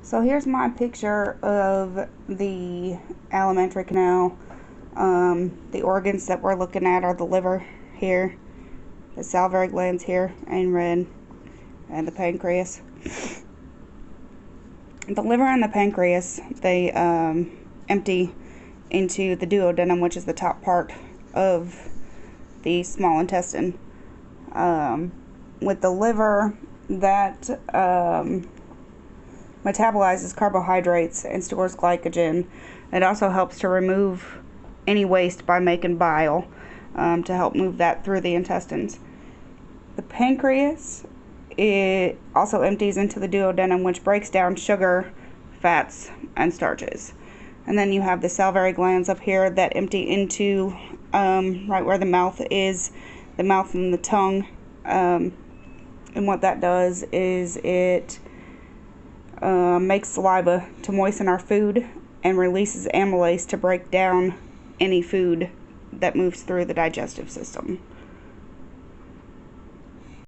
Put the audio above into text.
So here's my picture of the alimentary canal. The organs that we're looking at are the liver here, the salivary glands here in red, and the pancreas. The liver and the pancreas, they empty into the duodenum, which is the top part of the small intestine. With the liver, that metabolizes carbohydrates and stores glycogen. It also helps to remove any waste by making bile to help move that through the intestines. The pancreas, it also empties into the duodenum, which breaks down sugar, fats, and starches. And then you have the salivary glands up here that empty into right where the mouth is, the mouth and the tongue. And what that does is it makes saliva to moisten our food and releases amylase to break down any food that moves through the digestive system.